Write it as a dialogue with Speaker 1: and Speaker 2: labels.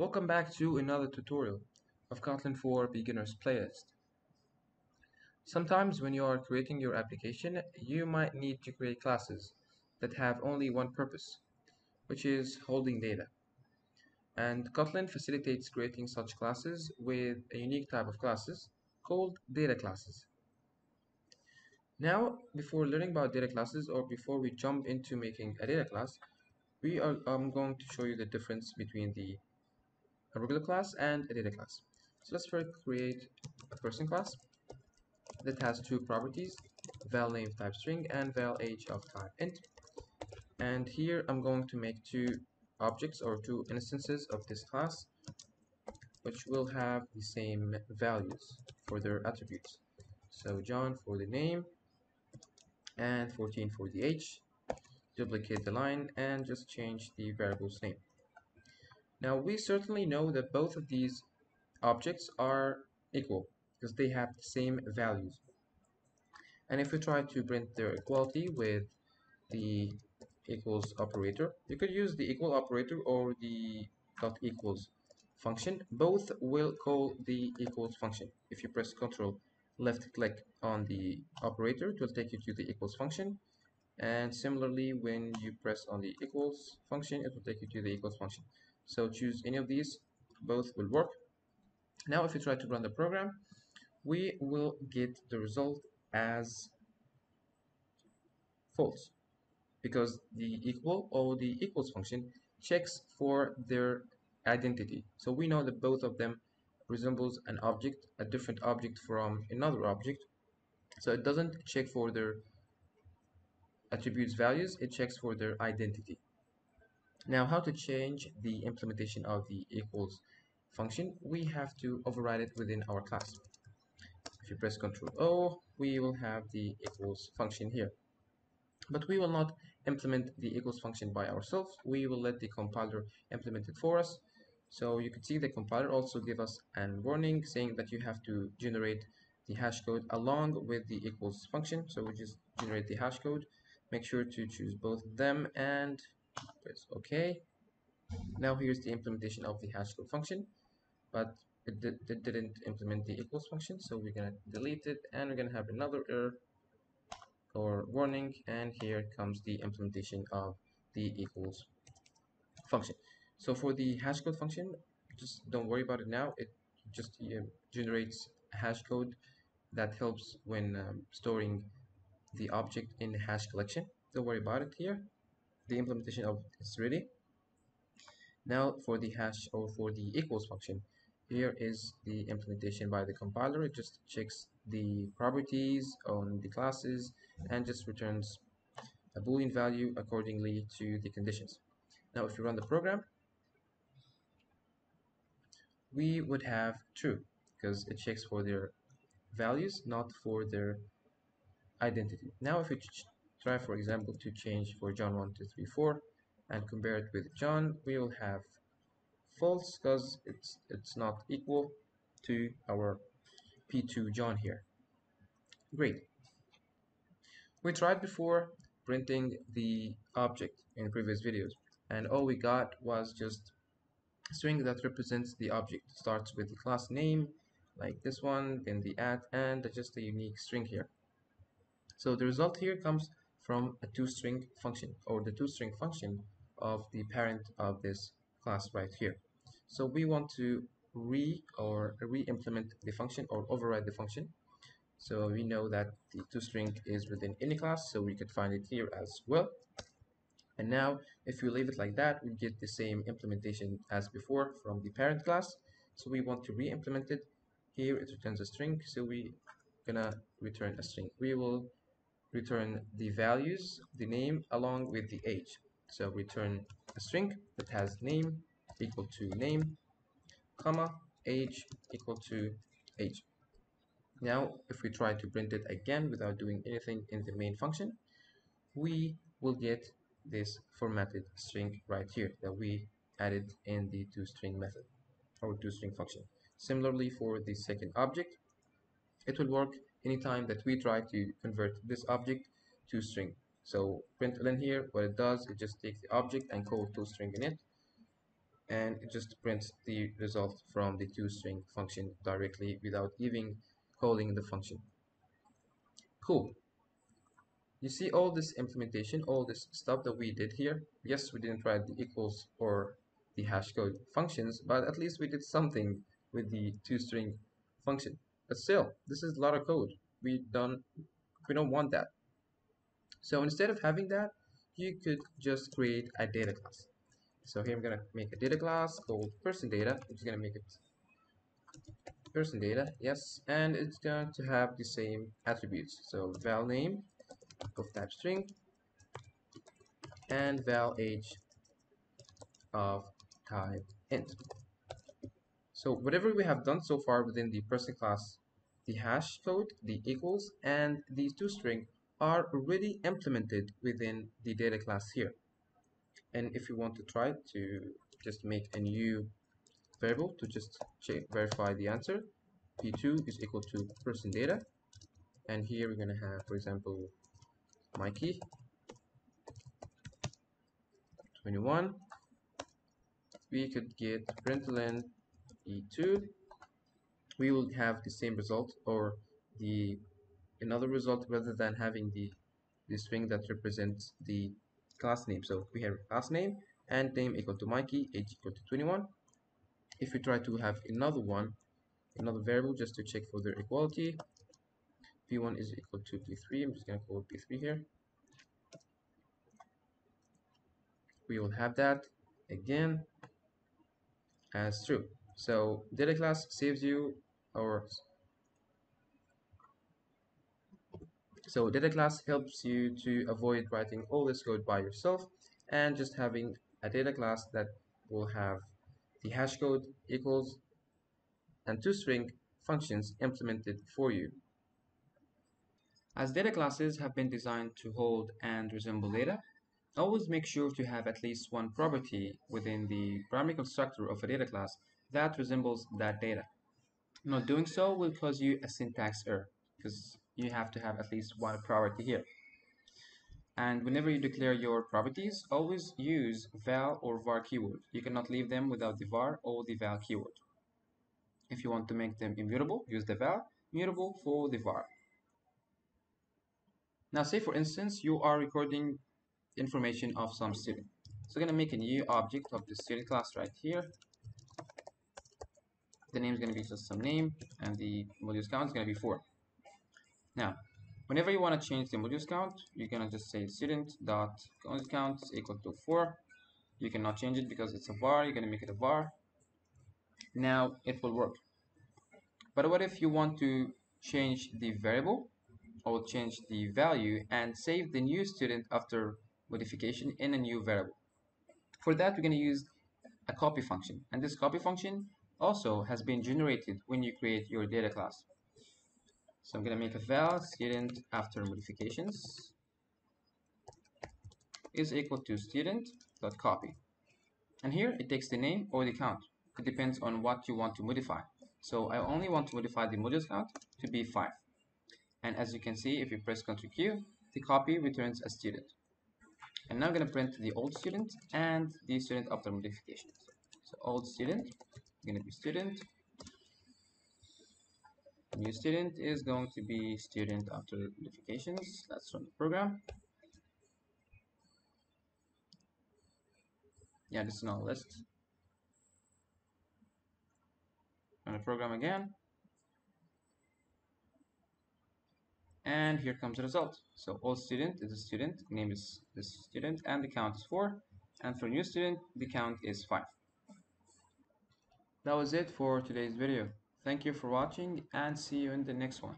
Speaker 1: Welcome back to another tutorial of Kotlin for Beginners playlist. Sometimes when you are creating your application, you might need to create classes that have only one purpose, which is holding data. And Kotlin facilitates creating such classes with a unique type of classes called data classes. Now, before learning about data classes or before we jump into making a data class, I'm going to show you the difference between a regular class and a data class. So let's first create a person class that has two properties, val name of type string and val age of type int. And here I'm going to make two objects or two instances of this class which will have the same values for their attributes. So John for the name and 14 for the age. Duplicate the line and just change the variable's name. Now we certainly know that both of these objects are equal because they have the same values. And if we try to print their equality with the equals operator, you could use the equal operator or the dot equals function. Both will call the equals function. If you press Ctrl left click on the operator, it will take you to the equals function. And similarly, when you press on the equals function, it will take you to the equals function. So choose any of these, both will work. Now if you try to run the program, we will get the result as false because the equal or the equals function checks for their identity. So we know that both of them resembles an object, a different object from another object. So it doesn't check for their attributes values, it checks for their identity. Now how to change the implementation of the equals function? We have to override it within our class. If you press Ctrl O, we will have the equals function here. But we will not implement the equals function by ourselves. We will let the compiler implement it for us. So you can see the compiler also give us a warning saying that you have to generate the hash code along with the equals function. So we just generate the hash code. Make sure to choose both of them and press OK. Now here's the implementation of the hash code function, but it didn't implement the equals function. So we're gonna delete it and we're gonna have another error or warning, and here comes the implementation of the equals function. So for the hash code function, just don't worry about it now. It just generates a hash code that helps when storing the object in the hash collection. Don't worry about it here. The implementation of it is ready. Now for the hash or for the equals function, here is the implementation by the compiler. It just checks the properties on the classes and just returns a boolean value accordingly to the conditions. Now if you run the program, we would have true because it checks for their values, not for their identity. Now if we try, for example, to change for John 1, 2, 3, 4 and compare it with John, we will have false because it's not equal to our P2 John here. Great. We tried before printing the object in previous videos, and all we got was just a string that represents the object. It starts with the class name, like this one, then the @ and just a unique string here. So the result here comes from a toString function, or the toString function of the parent of this class right here. So we want to re-implement the function or override the function. So we know that the toString is within any class, so we could find it here as well. And now if we leave it like that, we get the same implementation as before from the parent class. So we want to re-implement it. Here it returns a string, so we gonna return a string. We will return the values, the name along with the age. So return a string that has name equal to name, comma, age equal to age. Now if we try to print it again without doing anything in the main function, we will get this formatted string right here that we added in the toString method or toString function. Similarly for the second object, it will work anytime that we try to convert this object to string. So println here, what it does, it just takes the object and calls toString in it. and it just prints the result from the toString function directly without even calling the function. Cool. You see all this implementation, all this stuff that we did here. Yes, we didn't write the equals or the hash code functions, but at least we did something with the toString function. But still, this is a lot of code. We don't want that. So instead of having that, you could just create a data class. So here I'm gonna make a data class called person data. I'm just gonna make it person data, yes, and it's going to have the same attributes. So val name of type string and val age of type int. So whatever we have done so far within the person class, the hash code, the equals, and the toString are already implemented within the data class here. And if you want to try to just make a new variable to just verify the answer, p2 is equal to person data, and here we're going to have, for example, Mikey 21. We could get println e2. We will have the same result or the another result rather than having the string that represents the class name. So we have class name and name equal to Mikey, age equal to 21. If we try to have another variable just to check for their equality, p1 is equal to p3. I'm just going to call it p3 here. We will have that again as true. So data class saves you or so data class helps you to avoid writing all this code by yourself and just having a data class that will have the hash code, equals, and toString functions implemented for you. As data classes have been designed to hold and resemble data, always make sure to have at least one property within the primary constructor of a data class that resembles that data. Not doing so will cause you a syntax error because you have to have at least one property here. And whenever you declare your properties, always use val or var keyword. You cannot leave them without the var or the val keyword. If you want to make them immutable, use the val, mutable for the var. Now say for instance, you are recording information of some student. So I'm going to make a new object of the student class right here. The name is going to be just some name and the modules count is going to be 4. Now, whenever you want to change the modules count, you're going to just say student.count is equal to 4. You cannot change it because it's a var. You're going to make it a var. Now it will work. But what if you want to change the variable or change the value and save the new student after modification in a new variable? For that, we're going to use a copy function. And this copy function also has been generated when you create your data class. So I'm going to make a val student after modifications is equal to student.copy. And here it takes the name or the count. It depends on what you want to modify. So I only want to modify the modules count to be 5. And as you can see, if you press Ctrl Q, the copy returns a student. And now I'm going to print the old student and the student after modifications. So old student is going to be student. New student is going to be student after modifications. Let's run the program. Yeah, this is not a list. Run the program again. And here comes the result. So old student is a student, name is this student, and the count is 4. And for new student, the count is 5. That was it for today's video. Thank you for watching and see you in the next one.